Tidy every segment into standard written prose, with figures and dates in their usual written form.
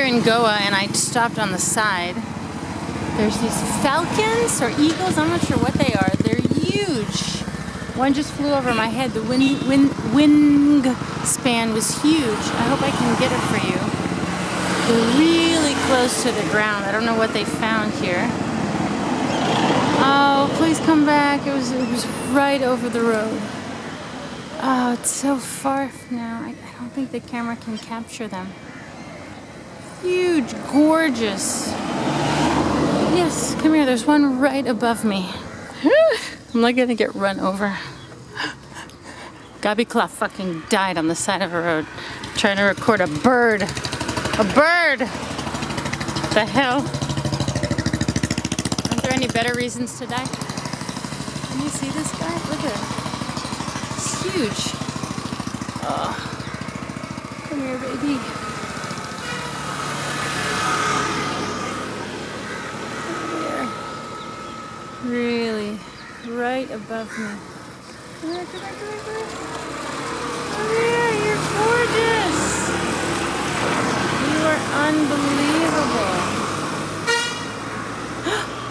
here in Goa and I stopped on the side. There's these falcons or eagles, I'm not sure what they are. They're huge. One just flew over my head. The wingspan was huge. I hope I can get it for you. They're really close to the ground. I don't know what they found here. Oh, please come back. It was right over the road. Oh, it's so far now. I don't think the camera can capture them. Huge, gorgeous. Yes, come here. There's one right above me. I'm not gonna get run over. Gabi Klaf fucking died on the side of a road trying to record a bird. A bird! The hell? Aren't there any better reasons to die? Can you see this guy? Look at him. It's huge. Oh. Come here, baby. Really, right above me. Come here, come here, come here, come here. Come here, you're gorgeous. You are unbelievable.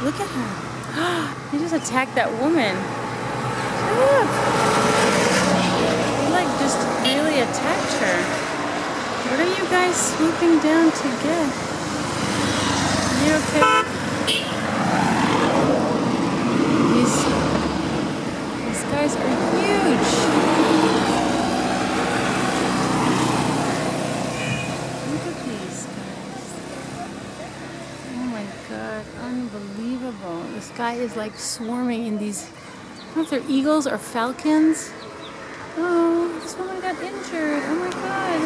Look at her. He just attacked that woman. Look. He like just really attacked her. What are you guys swooping down to get? Are you okay? These guys are huge. Look at these guys. Oh my god, unbelievable. The sky is like swarming in these, I don't know if they're eagles or falcons. Oh, this woman got injured. Oh my god.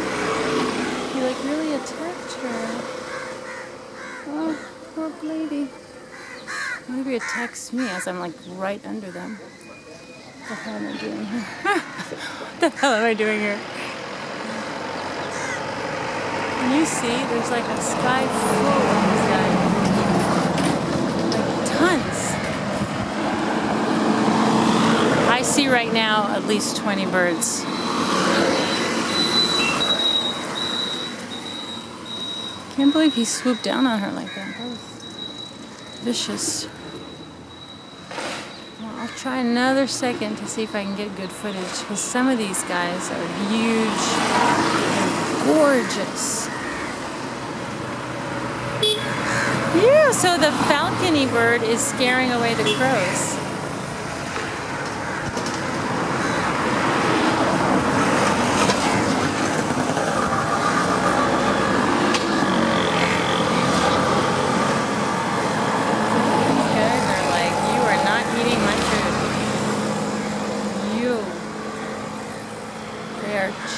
He like really attacked her. Oh, poor lady. Maybe it attacks me as I'm like right under them. What the hell am I doing here? What the hell am I doing here? Can you see? There's like a sky full of these guys. Like tons. I see right now at least 20 birds. Can't believe he swooped down on her like that. That was vicious. Well, I'll try another second to see if I can get good footage because some of these guys are huge and gorgeous. Yeah, so the falcony bird is scaring away the crows.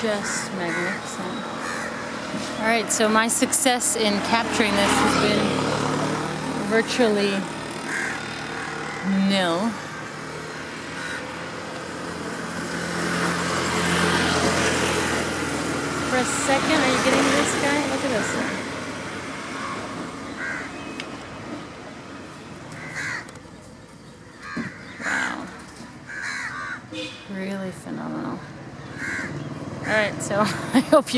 Just magnificent. Alright, so my success in capturing this has been virtually nil. For a second, are you getting this guy? Look at this one. Wow. Really phenomenal. Alright, so I hope you